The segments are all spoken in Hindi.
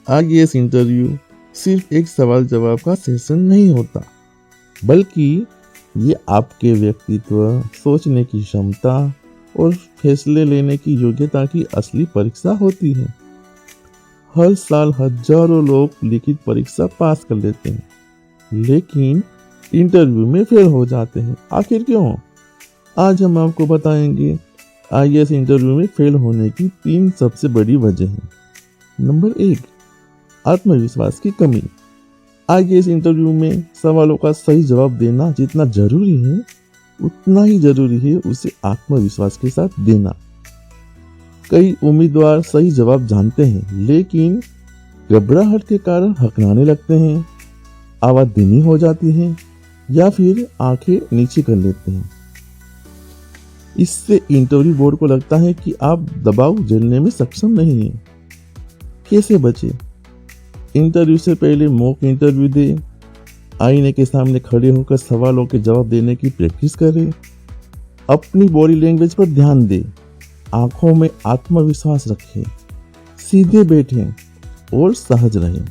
आईएएस इंटरव्यू सिर्फ एक सवाल जवाब का सेशन नहीं होता, बल्कि ये आपके व्यक्तित्व, सोचने की क्षमता और फैसले लेने की योग्यता की असली परीक्षा होती है। हर साल हजारों लोग लिखित परीक्षा पास कर लेते हैं, लेकिन इंटरव्यू में फेल हो जाते हैं। आखिर क्यों? आज हम आपको बताएंगे आईएएस इंटरव्यू में फेल होने की 3 सबसे बड़ी वजह हैं। नंबर 1, आत्मविश्वास की कमी। आईएएस इंटरव्यू में सवालों का सही जवाब देना जितना जरूरी है, उतना ही जरूरी है उसे आत्मविश्वास के साथ देना। कई उम्मीदवार सही जवाब जानते हैं, लेकिन घबराहट के कारण हकलाने लगते हैं, आवाज धीमी हो जाती है या फिर आंखें नीचे कर लेते हैं। इससे इंटरव्यू बोर्ड को लगता है कि आप दबाव झेलने में सक्षम नहीं हैं। कैसे बचे? इंटरव्यू से पहले मॉक इंटरव्यू दे, आईने के सामने खड़े होकर सवालों के जवाब देने की प्रैक्टिस करें, अपनी बॉडी लैंग्वेज पर ध्यान दें, आंखों में आत्मविश्वास रखें, सीधे बैठें और सहज रहें।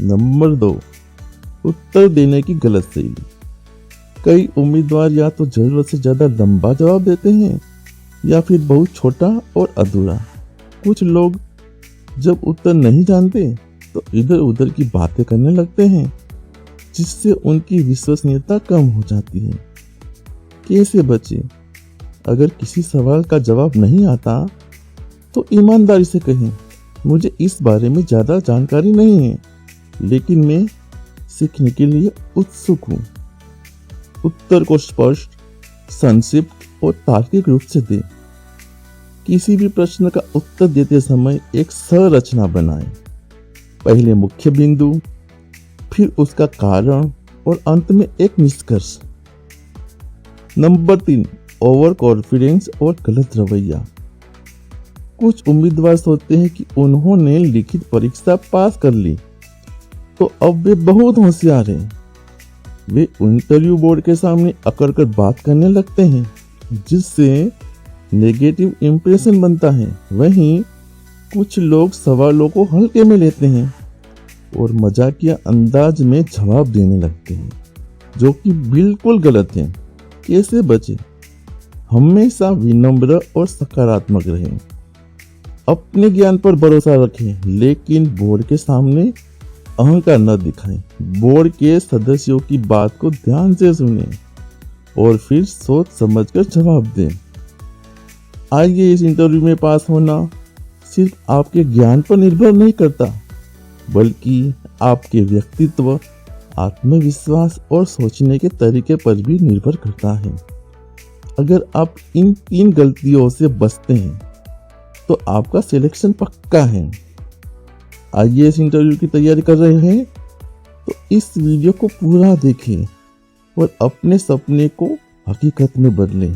नंबर 2, उत्तर देने की गलत शैली। कई उम्मीदवार या तो जरूरत से ज्यादा लंबा जवाब देते हैं या फिर बहुत छोटा और अधूरा। कुछ लोग जब उत्तर नहीं जानते तो इधर उधर की बातें करने लगते हैं, जिससे उनकी विश्वसनीयता कम हो जाती है। कैसे बचे? अगर किसी सवाल का जवाब नहीं आता तो ईमानदारी से कहें, मुझे इस बारे में ज़्यादा जानकारी नहीं है, लेकिन मैं सीखने के लिए उत्सुक हूँ। उत्तर को स्पष्ट, संक्षिप्त और तार्किक रूप से दें। किसी भी प्रश्न का उत्तर देते समय एक संरचना बनाएं। पहले मुख्य बिंदु, फिर उसका कारण और अंत में एक निष्कर्ष। नंबर 3, ओवर कॉन्फिडेंस और गलत रवैया। कुछ उम्मीदवार सोचते हैं कि उन्होंने लिखित परीक्षा पास कर ली तो अब वे बहुत होशियार हैं। वे इंटरव्यू बोर्ड के सामने अकड़ कर बात करने लगते हैं, जिससे नेगेटिव इंप्रेशन बनता है। वहीं कुछ लोग सवालों को हल्के में लेते हैं और मजाकिया अंदाज में जवाब देने लगते हैं, जो कि बिल्कुल गलत है। कैसे बचे? हमेशा विनम्र और सकारात्मक रहें। अपने ज्ञान पर भरोसा रखें, लेकिन बोर्ड के सामने अहंकार न दिखाएं। बोर्ड के सदस्यों की बात को ध्यान से सुनें और फिर सोच समझकर जवाब दें। आईएएस इंटरव्यू में पास होना सिर्फ आपके ज्ञान पर निर्भर नहीं करता, बल्कि आपके व्यक्तित्व, आत्मविश्वास और सोचने के तरीके पर भी निर्भर करता है। अगर आप इन 3 गलतियों से बचते हैं तो आपका सिलेक्शन पक्का है। आईएएस इंटरव्यू की तैयारी कर रहे हैं तो इस वीडियो को पूरा देखें और अपने सपने को हकीकत में बदलें।